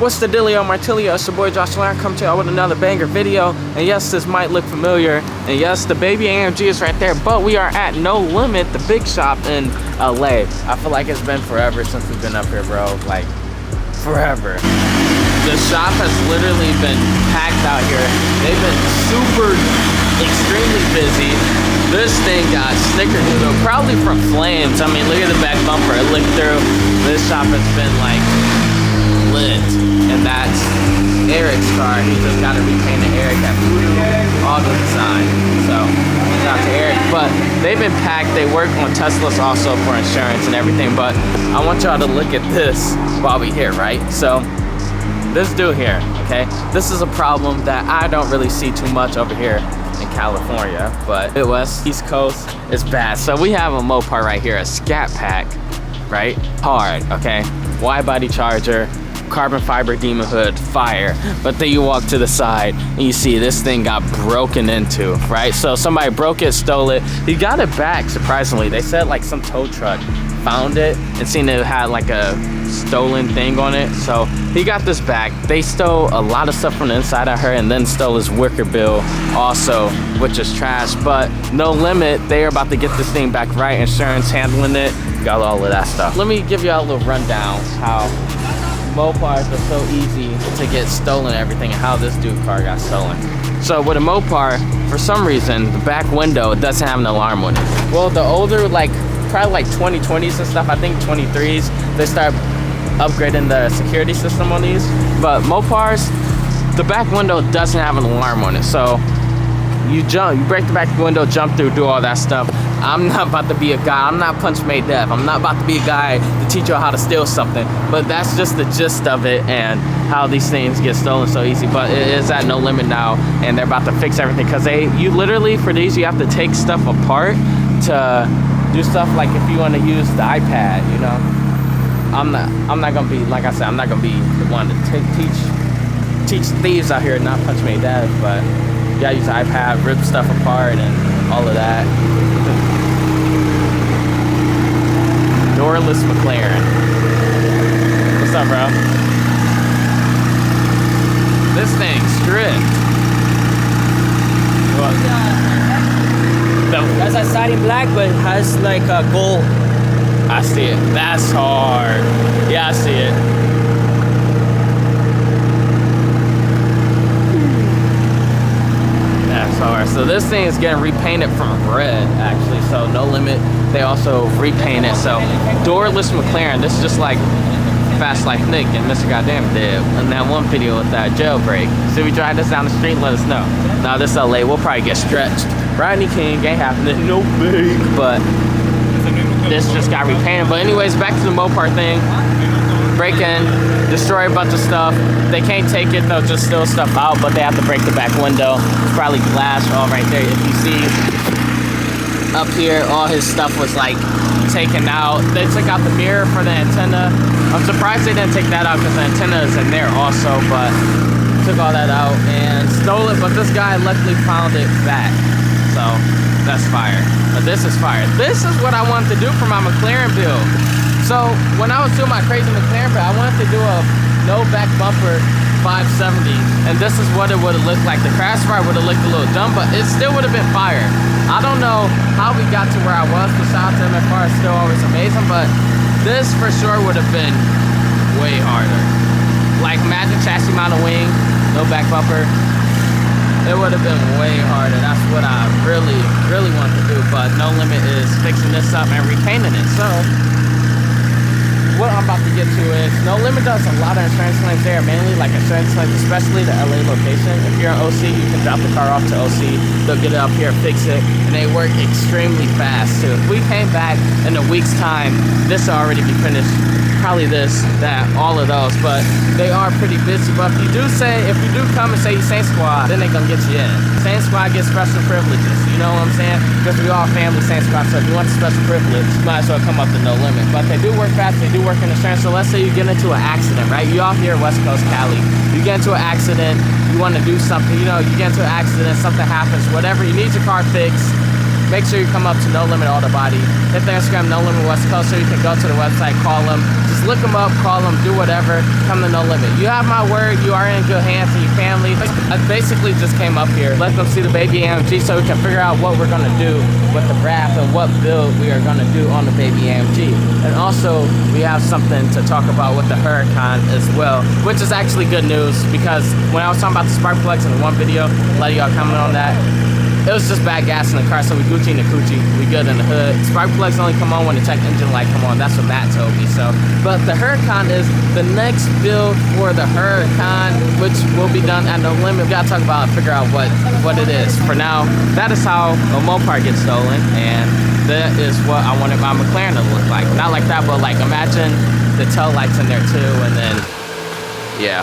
What's the dealio, Martilio? It's your boy Josh Laurent, come to y'all with another banger video. And yes, this might look familiar. And yes, the baby AMG is right there, but we are at No Limit, the big shop in LA. I feel like it's been forever since we've been up here, bro. Like, forever. The shop has literally been packed out here. They've been super, extremely busy. This thing got snickerdoodle, probably from flames. I mean, look at the back bumper, it licked through. This shop has been like lit. And that's Eric's car. He just got to repaint the Eric at all the design. So shout out to Eric. But they've been packed. They work on Teslas also for insurance and everything. But I want y'all to look at this while we here, right? So this dude here, okay? This is a problem that I don't really see too much over here in California, but Midwest, East Coast, is bad. So we have a Mopar right here, a Scat Pack, right? Hard, okay? Wide body charger, carbon fiber demon hood, fire. But then you walk to the side and you see this thing got broken into, right? So somebody broke it, stole it. He got it back, surprisingly. They said like some tow truck found it and seen it had like a stolen thing on it. So he got this back. They stole a lot of stuff from the inside of her and then stole his wicker bill also, which is trash. But No Limit, they are about to get this thing back right. Insurance handling it, got all of that stuff. Let me give y'all a little rundown how Mopars are so easy to get stolen and everything, and how this dude car got stolen. So with a Mopar, for some reason, the back window doesn't have an alarm on it. Well, the older, like probably like 2020s and stuff, I think 23s, they start upgrading the security system on these. But Mopars, the back window doesn't have an alarm on it. So you break the back window, jump through, do all that stuff. I'm not about to be a guy, I'm not Punch Made Deaf. I'm not about to be a guy to teach you how to steal something. But that's just the gist of it and how these things get stolen so easy. But it is at No Limit now, and they're about to fix everything. Because you literally, for these, you have to take stuff apart to do stuff like if you want to use the iPad, you know. I'm not gonna be, like I said, I'm not gonna be the one to teach thieves out here, not Punch Made Deaf, but you gotta use the iPad, rip stuff apart and all of that. Doorless McLaren. What's up, bro? This thing's stripped. What? That's a side in black, but it has like a gold. I see it. That's hard. Yeah, I see it. That's hard. So this thing is getting repainted from red, actually. So No Limit, they also repaint it. So doorless McLaren. This is just like Fast Life Nick and Mr. Goddamn did in that one video with that jailbreak. So we drive this down the street, let us know. Now this LA, we'll probably get stretched. Rodney King ain't happening, no big, but this just got repainted. But anyways, back to the Mopar thing. Break in, destroy a bunch of stuff. They can't take it, they'll just steal stuff out, but they have to break the back window. It's probably glass all right there. If you see up here, all his stuff was like taken out. They took out the mirror for the antenna. I'm surprised they didn't take that out because the antenna is in there also, but took all that out and stole it. But this guy luckily found it back. So that's fire. But this is fire. This is what I wanted to do for my McLaren build. So when I was doing my crazy McLaren build, I wanted to do a no back bumper 570, and this is what it would have looked like. The crash bar would have looked a little dumb, but it still would have been fire. I don't know how we got to where I was, but shout out to MFR, it's still always amazing, but this for sure would have been way harder. Like imagine chassis mount a wing, no back bumper. It would have been way harder. That's what I really, really want to do. But No Limit is fixing this up and repainting it. So what I'm about to get to is No Limit does a lot of insurance claims there, mainly like insurance claims, especially the LA location. If you're in OC, you can drop the car off to OC. They'll get it up here, fix it, and they work extremely fast too. If we came back in a week's time, this will already be finished. Probably this, that, all of those, but they are pretty busy. But if you do come and say you Saint Squad, then they gonna get you in. Saint Squad gets special privileges, you know what I'm saying? Because we all family Saint Squad, so if you want the special privilege, you might as well come up to No Limit. But they do work fast, they do work in insurance. So let's say you get into an accident, right? You all here West Coast Cali, you get into an accident, you want to do something, you know, you get into an accident, something happens, whatever, you need your car fixed. make sure you come up to No Limit Auto Body. Hit the Instagram No Limit West Coast, so you can go to the website, call them. Just look them up, call them, do whatever. Come to No Limit. You have my word. You are in good hands and your family. I basically just came up here, let them see the baby AMG, so we can figure out what we're gonna do with the wrap and what build we are gonna do on the baby AMG. And also, we have something to talk about with the Huracan as well, which is actually good news, because when I was talking about the spark plugs in the one video, a lot of y'all comment on that. It was just bad gas in the car, so we Gucci in the coochie. We good in the hood. Spark plugs only come on when the check engine light come on. That's what Matt told me. So, but the Huracan is the next build for the Huracan, which will be done at No Limit. We gotta talk about it, figure out what it is. For now, that is how a Mopar gets stolen, and that is what I wanted my McLaren to look like. Not like that, but like imagine the tail lights in there too, and then yeah.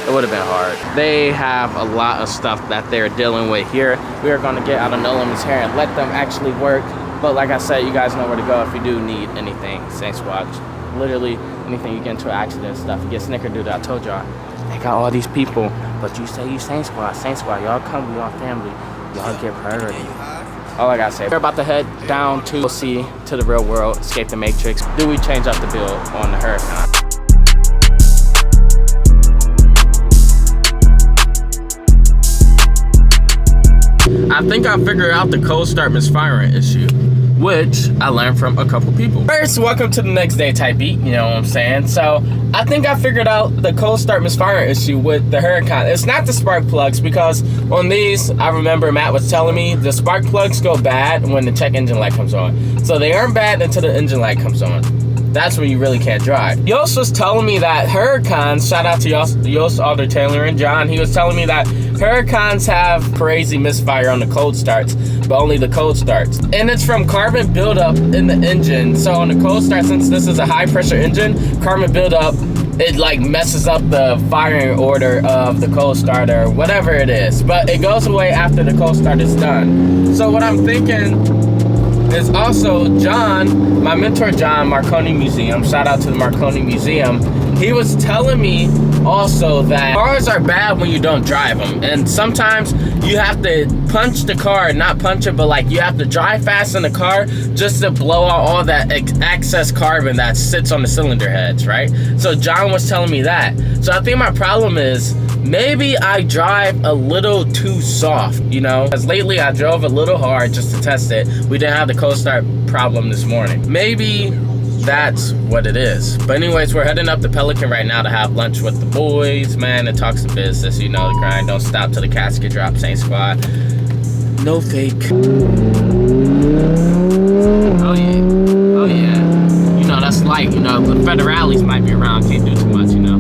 It would have been hard. They have a lot of stuff that they're dealing with here. We are going to get out of No Limits here and let them actually work. But like I said, you guys know where to go if you do need anything. Saints Watch. Literally anything you get into an accident stuff. You get snickerdoodle. I told y'all. They got all these people. But you say you Saints Squad. Saints Squad. Y'all come. We all family. Y'all get priority. All I gotta say. We're about to head down to see to the real world. Escape the Matrix. Do we change up the build on the Huracan? I think I figured out the cold start misfiring issue, which I learned from a couple people. First, welcome to the next day type beat, you know what I'm saying? So, I think I figured out the cold start misfiring issue with the Huracan. It's not the spark plugs, because on these, I remember Matt was telling me the spark plugs go bad when the check engine light comes on. So they aren't bad until the engine light comes on. That's when you really can't drive. Yost was telling me that Huracans, shout out to Yost, Alder Taylor, and John, he was telling me that Huracans have crazy misfire on the cold starts, but only the cold starts. And it's from carbon buildup in the engine. So on the cold start, since this is a high pressure engine, carbon buildup, it like messes up the firing order of the cold starter, whatever it is. But it goes away after the cold start is done. So what I'm thinking is also John, my mentor John, Marconi Museum, shout out to the Marconi Museum, he was telling me also that cars are bad when you don't drive them, and sometimes you have to punch the car, not punch it, but like you have to drive fast in the car just to blow out all that excess carbon that sits on the cylinder heads, right? So John was telling me that. So I think my problem is maybe I drive a little too soft, you know? Because lately I drove a little hard just to test it. We didn't have the cold start problem this morning. Maybe that's what it is. But anyways, we're heading up to Pelican right now to have lunch with the boys, man, and talk some business. You know the grind. Don't stop till the casket drops, Saints Squad. No fake. Oh yeah. Oh yeah. You know, that's light. You know, the federales might be around. Can't do too much, you know.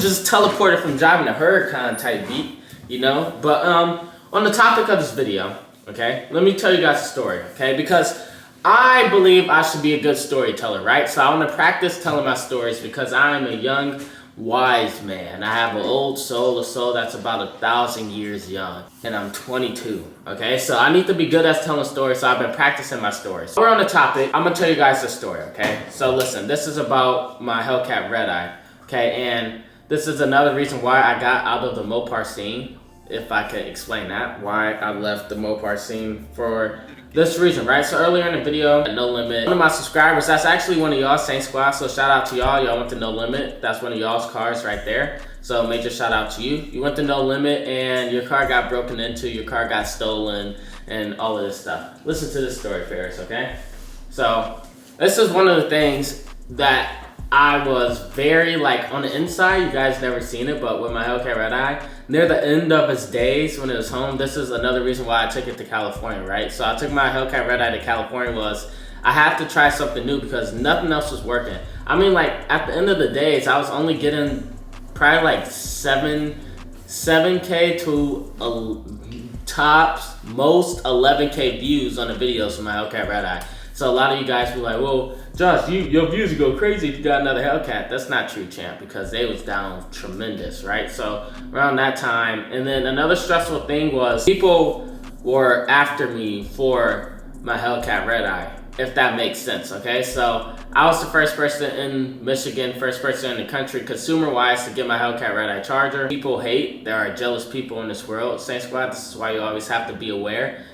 Just teleported from driving a Huracan type beat, you know. But on the topic of this video, okay, let me tell you guys a story, okay? Because I believe I should be a good storyteller, right? So I want to practice telling my stories because I am a young, wise man. I have an old soul, a soul that's about 1,000 years young, and I'm 22, okay? So I need to be good at telling stories, so I've been practicing my stories. So we're on the topic. I'm going to tell you guys a story, okay? So listen, this is about my Hellcat redeye, okay? And this is another reason why I got out of the Mopar scene, if I could explain that, why I left the Mopar scene for this reason, right? So earlier in the video, No Limit, one of my subscribers, that's actually one of y'all, Saints Squad, so shout out to y'all. Y'all went to No Limit. That's one of y'all's cars right there. So major shout out to you. You went to No Limit and your car got broken into, your car got stolen, and all of this stuff. Listen to this story, Ferris, okay? So this is one of the things that I was very, like, on the inside, you guys never seen it, but with my Hellcat redeye, near the end of its days when it was home, this is another reason why I took it to California, right? So I took my Hellcat redeye to California was, I have to try something new because nothing else was working. I mean, like, at the end of the days, I was only getting probably like 7K to tops, most 11K views on the videos from my Hellcat redeye. So a lot of you guys be like, well, Josh, your views would go crazy if you got another Hellcat. That's not true, champ, because they was down tremendous, right? So around that time, and then another stressful thing was people were after me for my Hellcat redeye, if that makes sense, okay? So I was the first person in Michigan, first person in the country, consumer-wise, to get my Hellcat redeye charger. People hate. There are jealous people in this world. Saint Squad, this is why you always have to be aware.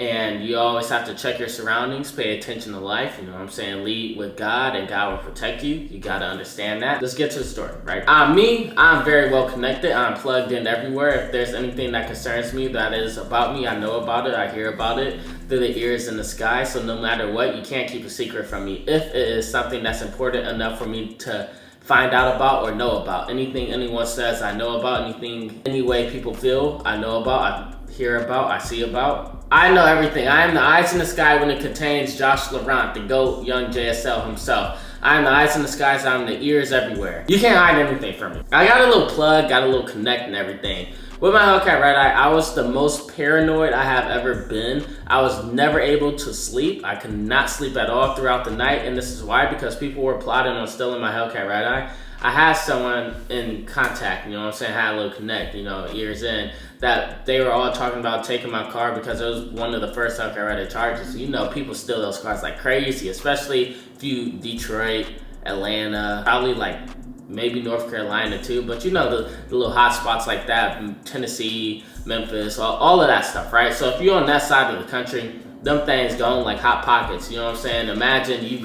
And you always have to check your surroundings, pay attention to life, you know what I'm saying? Lead with God and God will protect you. You gotta understand that. Let's get to the story, right? I'm very well connected. I'm plugged in everywhere. If there's anything that concerns me that is about me, I know about it, I hear about it through the ears in the sky. So no matter what, you can't keep a secret from me. If it is something that's important enough for me to find out about or know about. Anything anyone says, I know about. Anything, any way people feel, I know about, I hear about, I see about. I know everything. I am the eyes in the sky when it contains Josh Laurent, the GOAT, young JSL himself. I am the eyes in the skies, I'm the ears everywhere. You can't hide anything from me. I got a little plug, got a little connect and everything. With my Hellcat redeye, I was the most paranoid I have ever been. I was never able to sleep. I could not sleep at all throughout the night, and this is why, because people were plotting on stealing my Hellcat redeye. I had someone in contact, you know what I'm saying, had a little connect, you know, years in, that they were all talking about taking my car because it was one of the first Hellcat redeye charges. You know, people steal those cars like crazy, especially if you Detroit, Atlanta, probably like maybe North Carolina too, but you know the little hot spots like that, Tennessee, Memphis, all of that stuff, right? So if you're on that side of the country, them things going like hot pockets, you know what I'm saying? Imagine you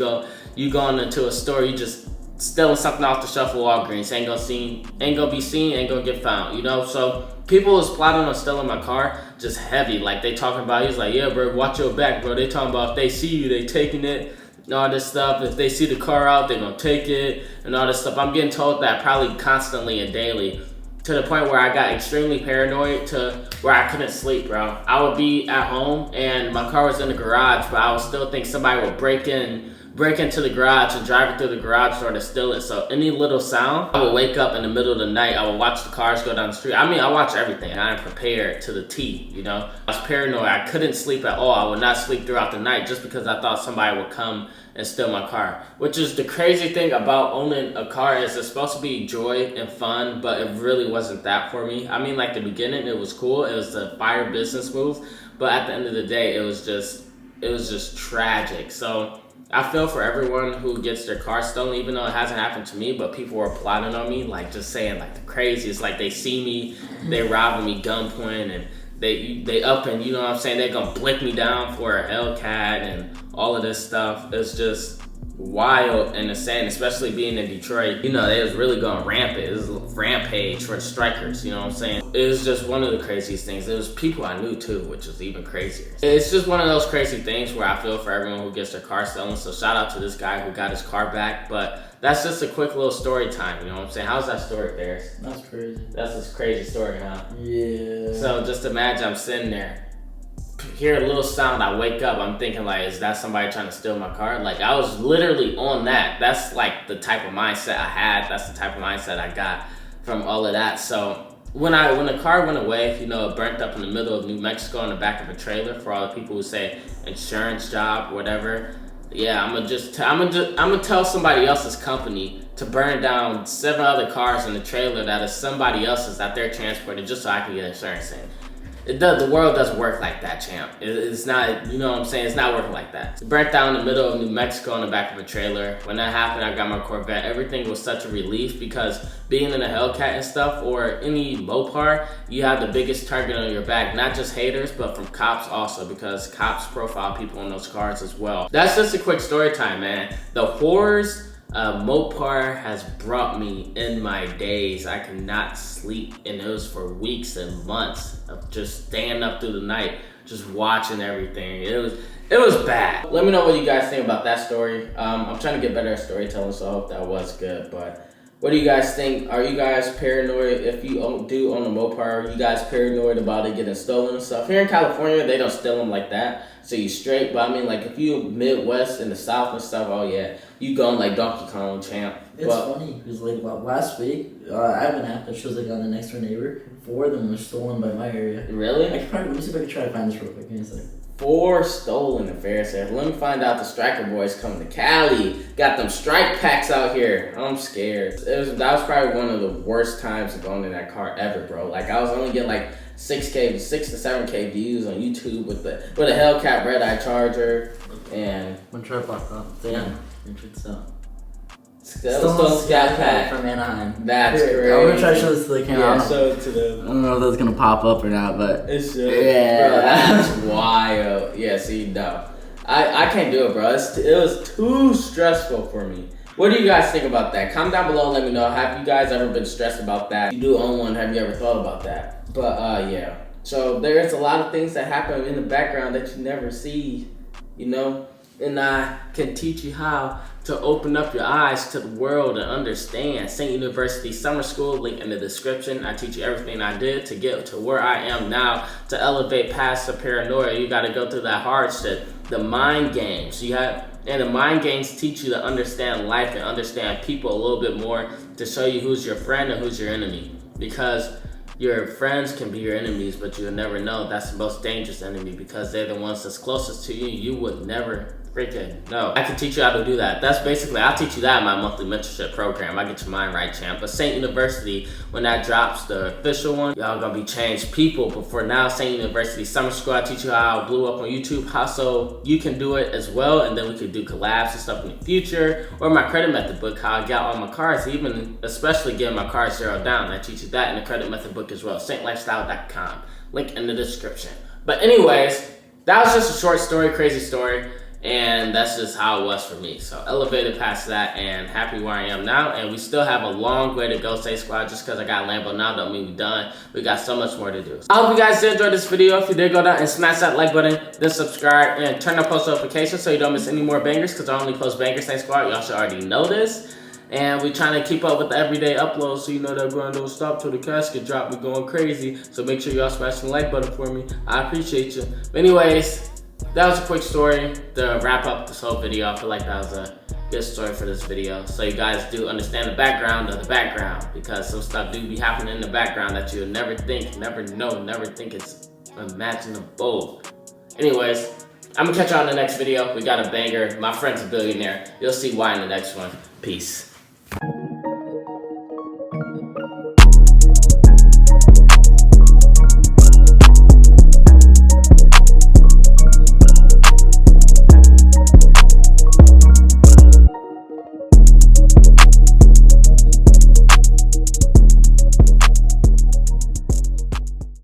going into a store, you just stealing something off the shelf of Walgreens, ain't gonna be seen, ain't gonna get found, you know? So people was plotting on stealing my car, just heavy, like they talking about, he's like, yeah bro, watch your back bro, they talking about if they see you, they taking it, and all this stuff. If they see the car out, they're gonna take it, and all this stuff. I'm getting told that probably constantly and daily, to the point where I got extremely paranoid to where I couldn't sleep, bro. I would be at home and my car was in the garage, but I would still think somebody would break into the garage and drive it through the garage door to steal it. So any little sound, I would wake up in the middle of the night. I would watch the cars go down the street. I mean, I watch everything. I'm prepared to the T, you know? I was paranoid. I couldn't sleep at all. I would not sleep throughout the night just because I thought somebody would come and steal my car. Which is the crazy thing about owning a car, is it's supposed to be joy and fun, but it really wasn't that for me. I mean, like the beginning, it was cool. It was a fire business move, but at the end of the day, it was just tragic. So I feel for everyone who gets their car stolen, even though it hasn't happened to me, but people are plotting on me, like just saying like the craziest, like they see me, they robbing me gunpoint, and they up and, you know what I'm saying, they're gonna blick me down for a Hellcat and all of this stuff. It's just wild and insane, especially being in Detroit. You know, they was really going rampant. It was a rampage for the strikers, you know what I'm saying? It was just one of the craziest things. It was people I knew too, which was even crazier. It's just one of those crazy things where I feel for everyone who gets their car stolen. So shout out to this guy who got his car back. But that's just a quick little story time, you know what I'm saying? How's that story, Bears? That's crazy. That's a crazy story, huh? Yeah. So just imagine I'm sitting there, hear a little sound, I wake up, I'm thinking like, is that somebody trying to steal my car? Like I was literally on that. That's like the type of mindset I had. That's the type of mindset I got from all of that. So when the car went away, you know, it burnt up in the middle of New Mexico in the back of a trailer, for all the people who say insurance job, whatever. Yeah, I'm gonna tell somebody else's company to burn down 7 other cars in the trailer that is somebody else's that they're transporting, just so I can get insurance in. The world doesn't work like that, champ. It's not, you know what I'm saying? It's not working like that. It burnt down in the middle of New Mexico in the back of a trailer. When that happened, I got my Corvette. Everything was such a relief, because being in a Hellcat and stuff, or any Mopar, you have the biggest target on your back. Not just haters, but from cops also, because cops profile people in those cars as well. That's just a quick story time, man. The horrors Mopar has brought me in my days. I could not sleep, and it was for weeks and months of just staying up through the night, just watching everything. It was bad. Let me know what you guys think about that story. I'm trying to get better at storytelling, so I hope that was good. But what do you guys think? Are you guys paranoid? If you do own a Mopar, are you guys paranoid about it getting stolen and stuff? Here in California, they don't steal them like that, so you straight. But I mean, like if you Midwest in the South and stuff, oh yeah, you going like Donkey Kong, champ. It's funny because like last week, I have an app that shows like on the next door neighbor. 4 of them were stolen by my area. Really? Let me see if I can try to find this real quick. Give me a second. 4 stolen in Fairsafe. Let me find out the Striker boys coming to Cali. Got them strike packs out here. I'm scared. That was probably one of the worst times of owning that car ever, bro. Like I was only getting like 6 to 7K views on YouTube with a Hellcat redeye charger, and I'm trying to block up. Damn. Check this out. Stolen Scat Pack from Anaheim. That's Here, great. I'm gonna try to show this to the camera. Yeah, show it to them. I don't know if that's gonna pop up or not, but It should. yeah, Bro, that's wild. Yeah, see, no. I can't do it, bro. It was too stressful for me. What do you guys think about that? Comment down below and let me know. Have you guys ever been stressed about that? If you do own one, have you ever thought about that? But yeah. So there's a lot of things that happen in the background that you never see, you know? And I can teach you how to open up your eyes to the world and understand. St. University Summer School, link in the description. I teach you everything I did to get to where I am now, to elevate past the paranoia. You gotta go through that hardship, the mind games. And the mind games teach you to understand life and understand people a little bit more, to show you who's your friend and who's your enemy. Because your friends can be your enemies, but you'll never know that's the most dangerous enemy, because they're the ones that's closest to you. You would never freaking know. I can teach you how to do that. That's basically, I'll teach you that in my monthly mentorship program. I get your mind right, champ. But St. University, when that drops, the official one, y'all gonna be changed people. But for now, St. University Summer School, I teach you how I blew up on YouTube, how so you can do it as well, and then we could do collabs and stuff in the future. Or my credit method book, how I got all my cards, even especially getting my cards zeroed down. I teach you that in the credit method book as well, saintlifestyle.com. Link in the description. But anyways, that was just a short story, crazy story. And that's just how it was for me. So elevated past that and happy where I am now. And we still have a long way to go, Say Squad. Just because I got Lambo now don't mean we're done. We got so much more to do. I hope you guys did enjoy this video. If you did, go down and smash that like button, then subscribe and turn on post notifications so you don't miss any more bangers, because I only post bangers, Say Squad. Y'all should already know this. And we're trying to keep up with the everyday uploads, so you know that grind don't stop till the casket drop. We're going crazy. So make sure y'all smash the like button for me. I appreciate you. But anyways, that was a quick story to wrap up this whole video. I feel like that was a good story for this video, so you guys do understand the background of the background, because some stuff do be happening in the background that you'll never think, never know, never think it's imaginable. Anyways, I'm gonna catch y'all in the next video. We got a banger. My friend's a billionaire. You'll see why in the next one. Peace.